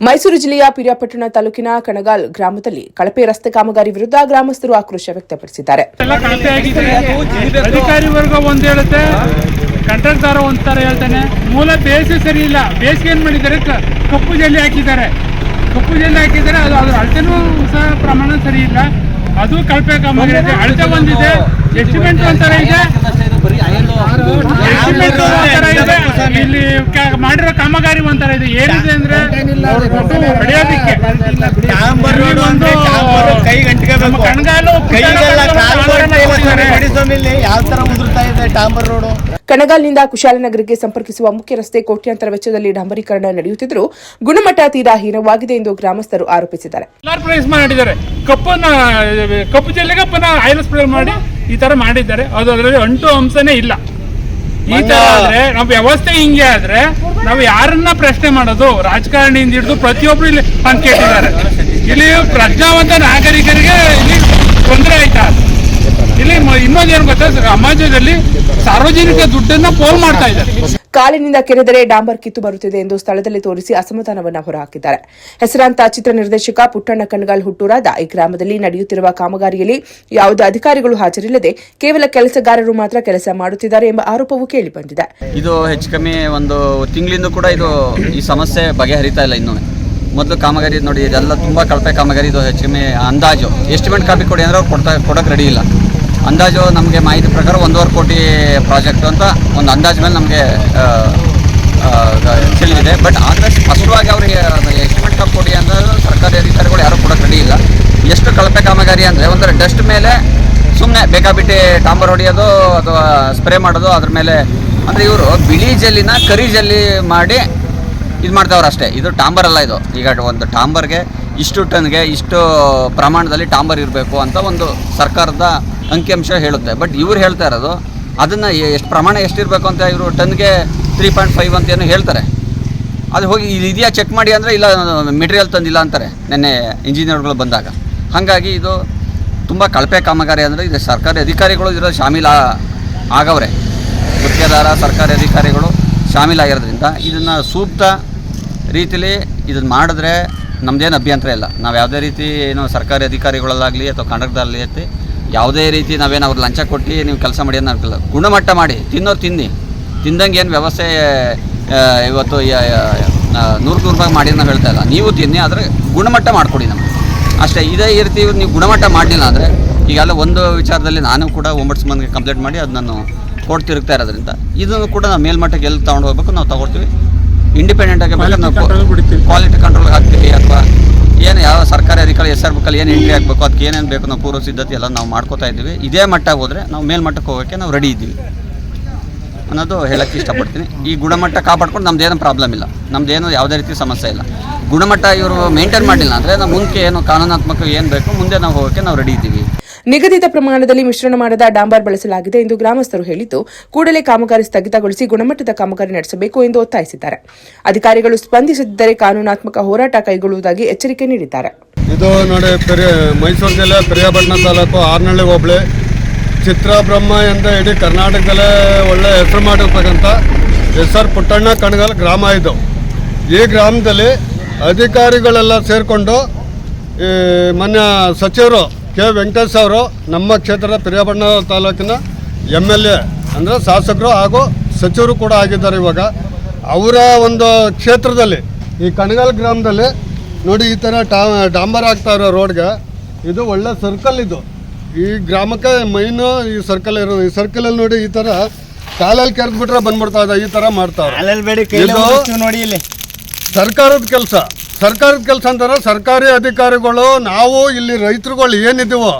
ಮೈಸೂರು ಜಿಲ್ಲೆಯ ಪಿರಿಯಾಪಟ್ಟಣ ತಾಲೂಕಿನ ಕಣಗಾಲ್ ಗ್ರಾಮದಲ್ಲಿ ಕಳಪೆ ರಸ್ತೆ ಕಾಮಗಾರಿ ವಿರುದ್ಧ ಗ್ರಾಮಸ್ಥರು ಆಕ್ರೋಶ ವ್ಯಕ್ತಪಡಿಸಿದ್ದಾರೆ. ಅಧಿಕಾರಿ ವರ್ಗ ಒಂದ್ ಹೇಳುತ್ತೆ, ಕಂಟ್ರಾಕ್ಟರ್ ಒಂಥರ ಹೇಳ್ತಾನೆ. ಮೂಲ ಬೇಸೇ ಸರಿ ಇಲ್ಲ. ಬೇಸಿಗೆ ಏನ್ ಮಾಡಿದ್ದಾರೆ, ಕಪ್ಪು ಜಲ್ಲಿ ಹಾಕಿದ್ದಾರೆ. ಅದು ಅದ್ರ ಅಳತೆನೂ ಸಹ ಪ್ರಮಾಣ ಸರಿ ಇಲ್ಲ. ಅದು ಕಳಪೆ ಕಾಮಗಾರಿ ಇದೆ. ಅಳತೆ ಒಂದಿದೆ, ಎಸ್ಟಿಮೇಟ್ ಒಂಥರ ಇದೆ. ಇಲ್ಲಿ ಮಾಡಿರೋ ಕಾಮಗಾರಿ ಒಂಥರ ಇದೆ. ಏನಿದೆ ಅಂದ್ರೆ ಹೊಡೆಯೋದಿಕ್ಕೆ ಕಣಗಾಲ್ನಿಂದ ಕುಶಾಲನಗರಕ್ಕೆ ಸಂಪರ್ಕಿಸುವ ಮುಖ್ಯ ರಸ್ತೆ ಕೋಟ್ಯಾಂತರ ವೆಚ್ಚದಲ್ಲಿ ಡಾಂಬರೀಕರಣ ನಡೆಯುತ್ತಿದ್ದರೂ ಗುಣಮಟ್ಟ ತೀರಾ ಹೀನವಾಗಿದೆ ಎಂದು ಗ್ರಾಮಸ್ಥರು ಆರೋಪಿಸಿದ್ದಾರೆ. ಕಪ್ಪು ಜಲ್ಲಿಗೆ ಪುನಃ ಆಯಿಲ್ ಸ್ಪ್ರೇ ಮಾಡಿ ಈ ತರ ಮಾಡಿದ್ದಾರೆ. ಅದು ಅದರಲ್ಲಿ ಅಂಟು ಅಂಶನೇ ಇಲ್ಲ. ಈ ತರ ಆದ್ರೆ ನಮ್ಮ ವ್ಯವಸ್ಥೆ ಹಿಂಗೆ ಆದ್ರೆ ನಾವು ಯಾರನ್ನ ಪ್ರಶ್ನೆ ಮಾಡೋದು? ರಾಜಕಾರಣಿಯಿಂದ ಹಿಡಿದು ಪ್ರತಿಯೊಬ್ರು ಇಲ್ಲಿ ಅಂತ ಕೇಳಿದ್ದಾರೆ. ಇಲ್ಲಿ ಪ್ರಜ್ಞಾವಂತ ನಾಗರಿಕರಿಗೆ ಇಲ್ಲಿ ತೊಂದರೆ ಆಯ್ತಾ? ಇಲ್ಲಿ ಇನ್ನೊಂದೇನು ಗೊತ್ತಾ, ಸಮಾಜದಲ್ಲಿ ಸಾರ್ವಜನಿಕ ದುಡ್ಡನ್ನ ಪೋಲ್ ಮಾಡ್ತಾ ಇದ್ದಾರೆ. ಕಾಲಿನಿಂದ ಕೆರೆದರೆ ಡಾಂಬರ್ ಕಿತ್ತು ಬರುತ್ತಿದೆ ಎಂದು ಸ್ಥಳದಲ್ಲಿ ತೋರಿಸಿ ಅಸಮಾಧಾನವನ್ನು ಹೊರಹಾಕಿದ್ದಾರೆ. ಹೆಸರಾಂತ ಚಿತ್ರ ನಿರ್ದೇಶಕ ಪುಟ್ಟಣ್ಣ ಕಣಗಾಲ್ ಹುಟ್ಟೂರಾದ ಈ ಗ್ರಾಮದಲ್ಲಿ ನಡೆಯುತ್ತಿರುವ ಕಾಮಗಾರಿಯಲ್ಲಿ ಯಾವುದೇ ಅಧಿಕಾರಿಗಳು ಹಾಜರಿಲ್ಲದೆ ಕೇವಲ ಕೆಲಸಗಾರರು ಮಾತ್ರ ಕೆಲಸ ಮಾಡುತ್ತಿದ್ದಾರೆ ಎಂಬ ಆರೋಪವೂ ಕೇಳಿಬಂದಿದೆ. ಇದು ಹೆಚ್ಚು ಕಮ್ಮಿ ಒಂದು ತಿಂಗಳಿಂದ ಕೂಡ ಈ ಸಮಸ್ಯೆ ಬಗೆಹರಿತಾ ಇಲ್ಲ. ಇನ್ನೂ ಮೊದಲು ಕಾಮಗಾರಿ ನೋಡಿ, ಇದೆಲ್ಲ ತುಂಬ ಕಳಪೆ ಕಾಮಗಾರಿ. ಇದು ಹೆಚ್ಚು ಕಮ್ಮಿ ಅಂದಾಜು ಎಸ್ಟಿಮೇಟ್ ಕಾಪಿ ಕೊಡಿ ಅಂದರೆ ಅವ್ರು ಕೊಡೋಕೆ ರೆಡಿ ಇಲ್ಲ. ಅಂದಾಜು ನಮಗೆ ಮಾಹಿತಿ ಪ್ರಕಾರ 1.5 ಕೋಟಿ ಪ್ರಾಜೆಕ್ಟ್ ಅಂತ ಒಂದು ಅಂದಾಜು ಮೇಲೆ ನಮಗೆ ತಿಳಿದಿದೆ. ಬಟ್ ಆದರೆ ಸ್ಪಷ್ಟವಾಗಿ ಅವರಿಗೆ ಎಸ್ಟಿಮೇಟ್ ಕಾಪಿ ಕೊಡಿ ಅಂದರೆ ಸರ್ಕಾರಿ ಅಧಿಕಾರಿಗಳು ಯಾರೂ ಕೊಡೋಕೆ ರೆಡಿ ಇಲ್ಲ. ಎಷ್ಟು ಕಳಪೆ ಕಾಮಗಾರಿ ಅಂದರೆ ಒಂಥರ ಡಸ್ಟ್ ಮೇಲೆ ಸುಮ್ಮನೆ ಬೇಕಾಬಿಟ್ಟು ಡಾಂಬರ್ ಹೊಡೆಯೋದು ಅಥವಾ ಸ್ಪ್ರೇ ಮಾಡೋದು. ಅದ್ರ ಮೇಲೆ ಅಂದರೆ ಇವರು ಬಿಳಿ ಜಲ್ಲಿನ ಕರಿ ಜಲ್ಲಿ ಮಾಡಿ ಇದು ಮಾಡ್ತಾವ್ರು ಅಷ್ಟೇ. ಇದು ಟಾಂಬರ್ ಅಲ್ಲ. ಇದು ಈಗ ಒಂದು ಟಾಂಬರ್ಗೆ ಇಷ್ಟು ಟನ್ಗೆ ಇಷ್ಟು ಪ್ರಮಾಣದಲ್ಲಿ ಟಾಂಬರ್ ಇರಬೇಕು ಅಂತ ಒಂದು ಸರ್ಕಾರದ ಅಂಕಿಅಂಶ ಹೇಳುತ್ತೆ. ಬಟ್ ಇವ್ರು ಹೇಳ್ತಾ ಇರೋದು ಅದನ್ನು ಎಷ್ಟು ಪ್ರಮಾಣ ಎಷ್ಟಿರಬೇಕು ಅಂತ ಇವರು ಟನ್ಗೆ 3.5 ಅಂತ ಏನೋ ಹೇಳ್ತಾರೆ. ಅದು ಹೋಗಿ ಇದು ಇದೆಯಾ ಚೆಕ್ ಮಾಡಿ ಅಂದರೆ ಇಲ್ಲ, ಮೆಟೀರಿಯಲ್ ತಂದಿಲ್ಲ ಅಂತಾರೆ ನೆನ್ನೆ ಇಂಜಿನಿಯರ್ಗಳು ಬಂದಾಗ. ಹಾಗಾಗಿ ಇದು ತುಂಬ ಕಳಪೆ ಕಾಮಗಾರಿ. ಅಂದರೆ ಇದು ಸರ್ಕಾರಿ ಅಧಿಕಾರಿಗಳು ಇದರಲ್ಲಿ ಶಾಮೀಲು ಆಗವ್ರೆ. ಗುತ್ತಿಗೆದಾರ ಸರ್ಕಾರಿ ಅಧಿಕಾರಿಗಳು ಶಾಮೀಲಾಗಿರೋದ್ರಿಂದ ಇದನ್ನು ಸೂಕ್ತ ರೀತಿಲಿ ಇದನ್ನು ಮಾಡಿದ್ರೆ ನಮ್ಮದೇನು ಅಭ್ಯಂತರ ಇಲ್ಲ. ನಾವು ಯಾವುದೇ ರೀತಿ ಏನು ಸರ್ಕಾರಿ ಅಧಿಕಾರಿಗಳಲ್ಲಾಗಲಿ ಅಥವಾ ಕಾಂಟ್ರಾಕ್ಟರ್ಲಿ ಯಾವುದೇ ರೀತಿ ನಾವೇನು ಅವ್ರು ಲಂಚ ಕೊಟ್ಟು ನೀವು ಕೆಲಸ ಮಾಡಿ ಅನ್ನೋ ಅನ್ಕಲ್ಲ. ಗುಣಮಟ್ಟ ಮಾಡಿ ತಿನ್ನೋರು ತಿಂದಂಗೆ ಏನು ವ್ಯವಸ್ಥೆ ಇವತ್ತು 100% ಮಾಡಿ ನಾವು ಹೇಳ್ತಾ ಇಲ್ಲ. ನೀವು ತಿನ್ನಿ, ಆದರೆ ಗುಣಮಟ್ಟ ಮಾಡಿಕೊಡಿ ನಮಗೆ ಅಷ್ಟೇ. ಇದೇ ರೀತಿ ನೀವು ಗುಣಮಟ್ಟ ಮಾಡಲಿಲ್ಲ ಅಂದರೆ ಈಗೆಲ್ಲ ಒಂದು ವಿಚಾರದಲ್ಲಿ ನಾನು ಕೂಡ ಓಂಬಡ್ಸ್ಮನ್ಗೆ ಕಂಪ್ಲೇಂಟ್ ಮಾಡಿ ಅದು ನಾನು ಕೋರ್ಟ್ ತಿರುಗ್ತಾ ಇರೋದ್ರಿಂದ ಇದನ್ನು ಕೂಡ ನಾವು ಮೇಲ್ಮಟ್ಟಕ್ಕೆ ಎಲ್ಲಿ ತೊಗೊಂಡು ಹೋಗ್ಬೇಕು ನಾವು ತಗೊಳ್ತೀವಿ. ಇಂಡಿಪೆಂಡೆಂಟಾಗಿ ಬೇಕಾದ್ರೆ ನಾವು ಕ್ವಾಲಿಟಿ ಕಂಟ್ರೋಲ್ಗೆ ಹಾಕ್ತೀವಿ. ಅಥವಾ ಏನು ಯಾವ ಸರ್ಕಾರಿ ಅಧಿಕಾರಿ SR ಏನು ಎಂಟ್ರಿ ಆಗಬೇಕು, ಅದಕ್ಕೆ ಏನೇನು ಬೇಕು ನಾವು ಪೂರ್ವ ಸಿದ್ಧತೆ ಎಲ್ಲ ನಾವು ಮಾಡ್ಕೋತಾ ಇದ್ದೀವಿ. ಇದೇ ಮಟ್ಟ ಹೋದರೆ ನಾವು ಮೇಲ್ಮಟ್ಟಕ್ಕೆ ಹೋಗೋಕ್ಕೆ ನಾವು ರೆಡಿ ಇದ್ದೀವಿ ಅನ್ನೋದು ಹೇಳೋಕ್ಕೆ ಇಷ್ಟಪಡ್ತೀನಿ. ಈ ಗುಣಮಟ್ಟ ಕಾಪಾಡ್ಕೊಂಡು ನಮ್ಮದೇನು ಪ್ರಾಬ್ಲಮ್ ಇಲ್ಲ, ನಮ್ಮದೇನು ಯಾವುದೇ ರೀತಿ ಸಮಸ್ಯೆ ಇಲ್ಲ. ಗುಣಮಟ್ಟ ಇವರು ಮೇಂಟೈನ್ ಮಾಡಿಲ್ಲ ಅಂದರೆ ನಾವು ಮುಂದೆ ಏನು ಕಾನೂನಾತ್ಮಕ ಏನು ಬೇಕು ಮುಂದೆ ನಾವು ಹೋಗೋಕ್ಕೆ ನಾವು ರೆಡಿ ಇದ್ದೀವಿ. ನಿಗದಿತ ಪ್ರಮಾಣದಲ್ಲಿ ಮಿಶ್ರಣ ಮಾಡದ ಡಾಂಬರ್ ಬಳಸಲಾಗಿದೆ ಎಂದು ಗ್ರಾಮಸ್ಥರು ಹೇಳಿದ್ದು, ಕೂಡಲೇ ಕಾಮಗಾರಿ ಸ್ಥಗಿತಗೊಳಿಸಿ ಗುಣಮಟ್ಟದ ಕಾಮಗಾರಿ ನಡೆಸಬೇಕು ಎಂದು ಒತ್ತಾಯಿಸಿದ್ದಾರೆ. ಅಧಿಕಾರಿಗಳು ಸ್ಪಂದಿಸದಿದ್ದರೆ ಕಾನೂನಾತ್ಮಕ ಹೋರಾಟ ಕೈಗೊಳ್ಳುವುದಾಗಿ ಎಚ್ಚರಿಕೆ ನೀಡಿದ್ದಾರೆ. ಇದು ನೋಡಿ, ಮೈಸೂರು ಜಿಲ್ಲೆ ಪಿರಿಯಾಪಟ್ಟಣ ತಾಲೂಕು ಆರ್ನಹಳ್ಳಿ ಹೋಬಳಿ ಚಿತ್ರಬ್ರಹ್ಮ ಎಂದ ಇಡೀ ಕರ್ನಾಟಕದಲ್ಲೇ ಒಳ್ಳೆ ಹೆಸರು ಮಾಡಿರ್ತಕ್ಕಂಥ SR ಪುಟ್ಟಣ್ಣ ಕಣಗಾಲ್ ಗ್ರಾಮ ಇದು. ಈ ಗ್ರಾಮದಲ್ಲಿ ಅಧಿಕಾರಿಗಳೆಲ್ಲ ಸೇರಿಕೊಂಡು ಮಾನ್ಯ ಸಚಿವರು ಕೆ ವೆಂಕಟೇಶ್ ಅವರು ನಮ್ಮ ಕ್ಷೇತ್ರದ ಪಿರಿಯಾಪಟ್ಟಣ ತಾಲೂಕಿನ MLA ಅಂದರೆ ಶಾಸಕರು ಹಾಗೂ ಸಚಿವರು ಕೂಡ ಆಗಿದ್ದಾರೆ. ಇವಾಗ ಅವರ ಒಂದು ಕ್ಷೇತ್ರದಲ್ಲಿ ಈ ಕಣಗಾಲ್ ಗ್ರಾಮದಲ್ಲಿ ನೋಡಿ ಈ ಥರ ಡಾಂಬರ್ ಆಗ್ತಾ ಇರೋ ರೋಡ್ಗೆ ಇದು ಒಳ್ಳೆ ಸರ್ಕಲ್. ಇದು ಈ ಗ್ರಾಮಕ್ಕೆ ಮೈನು ಈ ಸರ್ಕಲ್ ಇರೋದು. ಈ ಸರ್ಕಲಲ್ಲಿ ನೋಡಿ ಈ ಥರ ಕಾಲಲ್ಲಿ ಕೆರೆದ್ಬಿಟ್ರೆ ಬಂದ್ಬಿಡ್ತಾ ಇದೆ. ಈ ಥರ ಮಾಡ್ತಾರೆ. ನೋಡಿ ಇಲ್ಲಿ ಸರ್ಕಾರದ ಕೆಲಸ ಅಂತಾರೆ. ಸರ್ಕಾರಿ ಅಧಿಕಾರಿಗಳು ನಾವು ಇಲ್ಲಿ ರೈತರುಗಳು ಏನಿದ್ದೀವೋ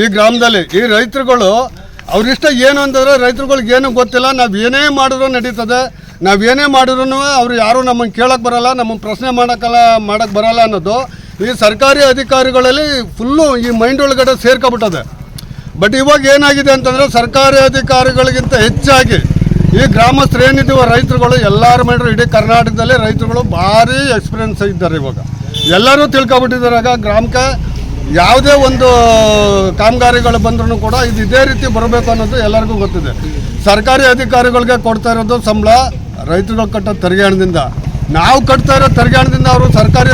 ಈ ಗ್ರಾಮದಲ್ಲಿ, ಈ ರೈತರುಗಳು ಅವರಿಷ್ಟ ಏನು ಅಂತಂದರೆ ರೈತರುಗಳಿಗೆ ಏನೂ ಗೊತ್ತಿಲ್ಲ. ನಾವು ಏನೇ ಮಾಡಿದ್ರು ನಡೀತದೆ, ನಾವೇನೇ ಮಾಡಿದ್ರು ಅವರು ಯಾರೂ ನಮ್ಮನ್ನು ಕೇಳೋಕ್ಕೆ ಬರೋಲ್ಲ, ನಮ್ಮನ್ನು ಪ್ರಶ್ನೆ ಮಾಡೋಕ್ಕೆ ಬರೋಲ್ಲ ಅನ್ನೋದು ಈ ಸರ್ಕಾರಿ ಅಧಿಕಾರಿಗಳಲ್ಲಿ ಫುಲ್ಲು ಈ ಮೈಂಡ್ ಒಳಗಡೆ ಸೇರ್ಕೊಬಿಟ್ಟದೆ. ಬಟ್ ಇವಾಗ ಏನಾಗಿದೆ ಅಂತಂದರೆ ಸರ್ಕಾರಿ ಅಧಿಕಾರಿಗಳಿಗಿಂತ ಹೆಚ್ಚಾಗಿ ಈ ಗ್ರಾಮಸ್ಥರು ಏನಿದ್ದೀವೋ ರೈತರುಗಳು ಎಲ್ಲರೂ ಮಾಡಿದ್ರು. ಇಡೀ ಕರ್ನಾಟಕದಲ್ಲಿ ರೈತರುಗಳು ಭಾರಿ ಎಕ್ಸ್ಪೀರಿಯನ್ಸ್ ಇದ್ದಾರೆ. ಇವಾಗ ಎಲ್ಲರೂ ತಿಳ್ಕೊಬಿಟ್ಟಿದ್ದಾರೆ. ಆಗ ಗ್ರಾಮಕ್ಕೆ ಯಾವುದೇ ಒಂದು ಕಾಮಗಾರಿಗಳು ಬಂದ್ರೂ ಕೂಡ ಇದು ಇದೇ ರೀತಿ ಬರಬೇಕು ಅನ್ನೋದು ಎಲ್ಲರಿಗೂ ಗೊತ್ತಿದೆ. ಸರ್ಕಾರಿ ಅಧಿಕಾರಿಗಳಿಗೆ ಕೊಡ್ತಾ ಇರೋದು ಸಂಬಳ ರೈತರುಗಳು ಕಟ್ಟೋ ತೆರಿಗೆ ಹಣದಿಂದ. ನಾವು ಕಟ್ತಾ ಇರೋ ತೆರಿಗೆ ಹಣದಿಂದ ಅವರು ಸರ್ಕಾರಿ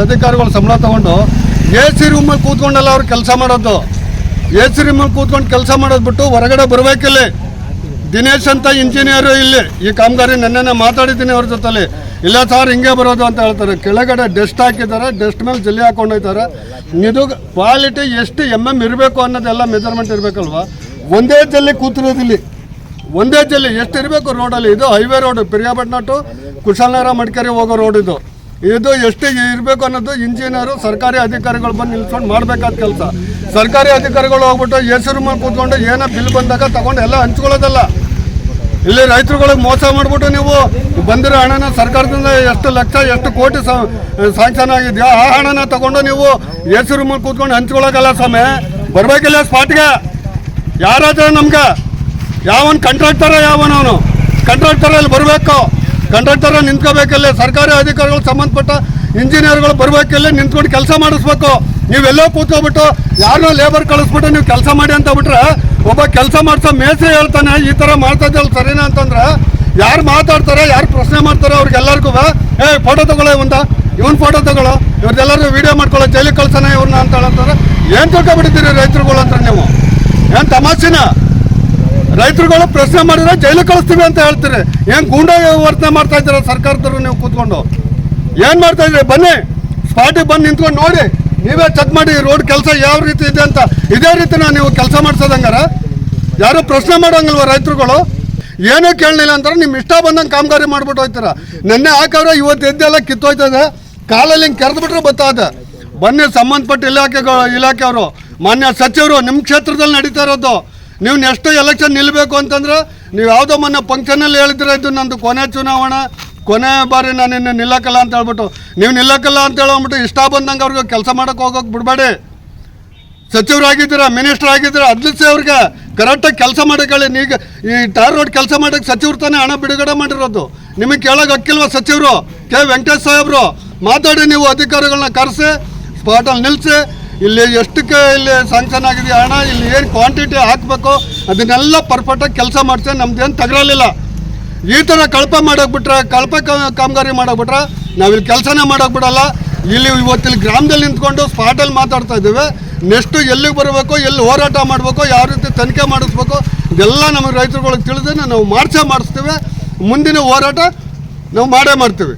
ಅಧಿಕಾರಿಗಳು ಸಂಬಳ ತಗೊಂಡು ಎ ಸಿ ರೂಮಲ್ಲಿ ಕೂತ್ಕೊಂಡೆಲ್ಲ ಅವ್ರು ಕೆಲಸ ಮಾಡೋದು. ಎ ಸಿ ರೂಮಲ್ಲಿ ಕೂತ್ಕೊಂಡು ಕೆಲಸ ಮಾಡೋದು ಬಿಟ್ಟು ಹೊರಗಡೆ ಬರಬೇಕಿಲ್ಲಿ. ದಿನೇಶ್ ಅಂತ ಇಂಜಿನಿಯರು ಇಲ್ಲಿ ಈ ಕಾಮಗಾರಿ ನೆನ್ನೆ ಮಾತಾಡಿದ್ದೀನಿ ಅವ್ರ ಜೊತೆಲಿ. ಇಲ್ಲ ಸರ್ ಹಿಂಗೆ ಬರೋದು ಅಂತ ಹೇಳ್ತಾರೆ. ಕೆಳಗಡೆ ಡಸ್ಟ್ ಹಾಕಿದ್ದಾರೆ, ಡಸ್ಟ್ ಮೇಲೆ ಜಲ್ಲಿ ಹಾಕೊಂಡೋಯ್ತಾರೆ. ಇದು ಕ್ವಾಲಿಟಿ ಎಷ್ಟು ಇರಬೇಕು ಅನ್ನೋದೆಲ್ಲ ಮೆಜರ್ಮೆಂಟ್ ಇರಬೇಕಲ್ವ. ಒಂದೇ ಜಲ್ಲಿ ಕೂತಿರೋದಿಲ್ಲಿ, ಒಂದೇ ಜಲ್ಲಿ ಎಷ್ಟು ಇರಬೇಕು ರೋಡಲ್ಲಿ. ಇದು highway road, Piriyapatna to Kushalnagar Madikeri ಹೋಗೋ ರೋಡ್ ಇದು. ಇದು ಎಷ್ಟು ಇರಬೇಕು ಅನ್ನೋದು ಇಂಜಿನಿಯರು ಸರ್ಕಾರಿ ಅಧಿಕಾರಿಗಳು ಬಂದು ನಿಲ್ಸ್ಕೊಂಡು ಮಾಡಬೇಕಾದ ಕೆಲಸ. ಸರ್ಕಾರಿ ಅಧಿಕಾರಿಗಳು ಹೋಗ್ಬಿಟ್ಟು ಎ ಸಿ ರೂಮಲ್ಲಿ ಕೂತ್ಕೊಂಡು ಏನೋ ಬಿಲ್ ಬಂದಾಗ ತಗೊಂಡು ಎಲ್ಲ ಹಂಚ್ಕೊಳ್ಳೋದಲ್ಲ. ಇಲ್ಲಿ ರೈತರುಗಳಿಗೆ ಮೋಸ ಮಾಡಿಬಿಟ್ಟು ನೀವು ಬಂದಿರೋ ಹಣನ ಸರ್ಕಾರದಿಂದ ಎಷ್ಟು ಲಕ್ಷ ಎಷ್ಟು ಕೋಟಿ ಸ್ಯಾಂಕ್ಷನ್ ಆಗಿದೆಯಾ ಆ ಹಣನ ತಗೊಂಡು ನೀವು ಎ ಸಿ ರೂಮಲ್ಲಿ ಕೂತ್ಕೊಂಡು ಹಂಚ್ಕೊಳ್ಳೋಕ್ಕಲ್ಲ ಸ್ವಾಮಿ. ಬರಬೇಕಿಲ್ಲ ಸ್ಪಾಟ್ಗೆ. ಯಾರಾದ್ರೆ ನಮ್ಗೆ ಯಾವನ್ ಕಾಂಟ್ರಾಕ್ಟರ ಯಾವನವನು ಕಾಂಟ್ರಾಕ್ಟರಲ್ಲಿ ಬರಬೇಕು. ಕಾಂಟ್ರಾಕ್ಟರ ನಿಂತ್ಕೋಬೇಕಲ್ಲಿ. ಸರ್ಕಾರಿ ಅಧಿಕಾರಿಗಳು ಸಂಬಂಧಪಟ್ಟ ಇಂಜಿನಿಯರ್ಗಳು ಬರಬೇಕಲ್ಲಿ, ನಿಂತ್ಕೊಂಡು ಕೆಲಸ ಮಾಡಿಸ್ಬೇಕು. ನೀವೆಲ್ಲೋ ಕೂತ್ಕೊಬಿಟ್ಟು ಯಾರನ್ನೋ ಲೇಬರ್ ಕಳಿಸ್ಬಿಟ್ಟು ನೀವು ಕೆಲಸ ಮಾಡಿ ಅಂತ ಬಿಟ್ರೆ ಒಬ್ಬ ಕೆಲಸ ಮಾಡಿಸೋ ಮೇಸ್ತ್ರಿ ಹೇಳ್ತಾನೆ ಈ ಥರ ಮಾಡ್ತಾ ಇದ್ದಲ್ಲ ಸರಿನಾ ಅಂತಂದ್ರೆ ಯಾರು ಮಾತಾಡ್ತಾರೆ, ಯಾರು ಪ್ರಶ್ನೆ ಮಾಡ್ತಾರೆ ಅವ್ರಿಗೆಲ್ಲರಿಗೂ ಫೋಟೋ ತಗೊಳ್ಳೋ ಇವನ್ ಫೋಟೋ ತಗೊಳ್ಳೋ, ಇವ್ರದ್ದೆಲ್ಲರಿಗೂ ವಿಡಿಯೋ ಮಾಡ್ಕೊಳ್ಳೋ, ಜೈಲಿಗೆ ಕಳ್ಸೋಣ ಇವ್ರನ್ನ ಅಂತ ಹೇಳ್ತಾರೆ. ಏನು ತಿಳ್ಕೊಬಿಟ್ಟಿದ್ದೀರಿ ರೈತರುಗಳು ಅಂತ ನೀವು? ಏನು ತಮಾಷೆನ? ರೈತರುಗಳು ಪ್ರಶ್ನೆ ಮಾಡಿದ್ರೆ ಜೈಲಿಗೆ ಕಳಿಸ್ತೀವಿ ಅಂತ ಹೇಳ್ತೀರಿ. ಏನು ಗೂಂಡ ವರ್ತನೆ ಮಾಡ್ತಾ ಇದ್ದೀರ ಸರ್ಕಾರದವರು ನೀವು ಕೂತ್ಕೊಂಡು? ಏನು ಮಾಡ್ತಾ ಇದ್ರಿ? ಬನ್ನಿ ಸ್ಪಾಟಿಗೆ ಬಂದು ನಿಂತ್ಕೊಂಡು ನೋಡಿ, ನೀವೇ ಚೆಕ್ ಮಾಡಿ ರೋಡ್ ಕೆಲಸ ಯಾವ ರೀತಿ ಇದೆ ಅಂತ. ಇದೇ ರೀತಿನ ನೀವು ಕೆಲಸ ಮಾಡಿಸೋದಂಗಾರ ಯಾರು ಪ್ರಶ್ನೆ ಮಾಡೋಂಗಿಲ್ವ ರೈತರುಗಳು? ಏನೂ ಕೇಳಲಿಲ್ಲ ಅಂತಾರೆ ನಿಮ್ಮ ಇಷ್ಟ ಬಂದಂಗೆ ಕಾಮಗಾರಿ ಮಾಡ್ಬಿಟ್ಟು ಹೋಗ್ತೀರ. ನೆನ್ನೆ ಹಾಕವ್ರೆ ಇವತ್ತು ಎದ್ದೆಲ್ಲ ಕಿತ್ತೋಯ್ತದೆ, ಕಾಲಲ್ಲಿ ಹಿಂಗೆ ಕೆರೆದು ಬಿಟ್ರೆ ಬತ್ತಾದೆ. ಬನ್ನಿ ಸಂಬಂಧಪಟ್ಟ ಇಲಾಖೆಯವರು, ಮಾನ್ಯ ಸಚಿವರು, ನಿಮ್ಮ ಕ್ಷೇತ್ರದಲ್ಲಿ ನಡೀತಾ ಇರೋದು. ನೀವು ನೆಕ್ಸ್ಟ್ ಎಲೆಕ್ಷನ್ ನಿಲ್ಲಬೇಕು ಅಂತಂದ್ರೆ ನೀವು ಯಾವುದೋ ಮೊನ್ನೆ ಫಂಕ್ಷನಲ್ಲಿ ಹೇಳಿದ್ರೆ ಇದು ನಂದು ಕೊನೆ ಚುನಾವಣೆ, ಕೊನೆ ಬಾರಿ ನಾನು ಇನ್ನು ನಿಲ್ಲಕ್ಕಲ್ಲ ಅಂತ ಹೇಳ್ಬಿಟ್ಟು ನೀವು ನಿಲ್ಲಕ್ಕಲ್ಲ ಅಂತ ಹೇಳೋಗ್ಬಿಟ್ಟು ಇಷ್ಟ ಬಂದಂಗೆ ಅವ್ರಿಗೆ ಕೆಲಸ ಮಾಡೋಕೆ ಹೋಗೋಕೆ ಬಿಡಬೇಡಿ. ಸಚಿವರಾಗಿದ್ದೀರಾ, ಮಿನಿಸ್ಟರ್ ಆಗಿದ್ದೀರಾ, ಅದ್ಲಿಸಿ ಅವ್ರಿಗೆ ಕರೆಕ್ಟಾಗಿ ಕೆಲಸ ಮಾಡೋಕ್ಕೇಳಿ. ಈಗ ಈ ಟಾರ್ ರೋಡ್ ಕೆಲಸ ಮಾಡೋಕ್ಕೆ ಸಚಿವರು ತಾನೇ ಹಣ ಬಿಡುಗಡೆ ಮಾಡಿರೋದು. ನಿಮಗೆ ಕೇಳೋಕೆ ಹಕ್ಕಿಲ್ವ ಸಚಿವರು? ಕೆ ವೆಂಕಟೇಶ್ ಸಾಹೇಬರು ಮಾತಾಡಿ, ನೀವು ಅಧಿಕಾರಿಗಳನ್ನ ಕರೆಸಿ ಸ್ಪಾಟಲ್ಲಿ ನಿಲ್ಲಿಸಿ, ಇಲ್ಲಿ ಎಷ್ಟಕ್ಕೆ ಇಲ್ಲಿ ಸ್ಯಾಂಕ್ಷನ್ ಆಗಿದೆಯಾ ಹಣ, ಇಲ್ಲಿ ಏನು ಕ್ವಾಂಟಿಟಿ ಹಾಕಬೇಕು ಅದನ್ನೆಲ್ಲ ಪರ್ಫೆಕ್ಟಾಗಿ ಕೆಲಸ ಮಾಡಿಸಿ ನಮ್ದೇನು ತಗರಲಿಲ್ಲ. ಈ ಥರ ಕಳಪೆ ಮಾಡೋಕ್ಬಿಟ್ರೆ, ಕಳಪೆ ಕಾಮಗಾರಿ ಮಾಡೋಕ್ಬಿಟ್ರೆ ನಾವಿಲ್ಲಿ ಕೆಲಸನೇ ಮಾಡೋಕ್ಬಿಡಲ್ಲ. ಇಲ್ಲಿ ಇವತ್ತಿಲ್ಲಿ ಗ್ರಾಮದಲ್ಲಿ ನಿಂತ್ಕೊಂಡು ಸ್ಪಾಟಲ್ಲಿ ಮಾತಾಡ್ತಾ ಇದ್ದೀವಿ. ನೆಕ್ಸ್ಟು ಎಲ್ಲಿಗೆ ಬರಬೇಕು, ಎಲ್ಲಿ ಹೋರಾಟ ಮಾಡಬೇಕು, ಯಾವ ರೀತಿ ತನಿಖೆ ಮಾಡಿಸ್ಬೇಕು ಇದೆಲ್ಲ ನಮಗೆ ರೈತರುಗಳಿಗೆ ತಿಳಿದ್ರೆ ನಾವು ಮಾಡಿಸ್ತೀವಿ. ಮುಂದಿನ ಹೋರಾಟ ನಾವು ಮಾಡೇ ಮಾಡ್ತೀವಿ.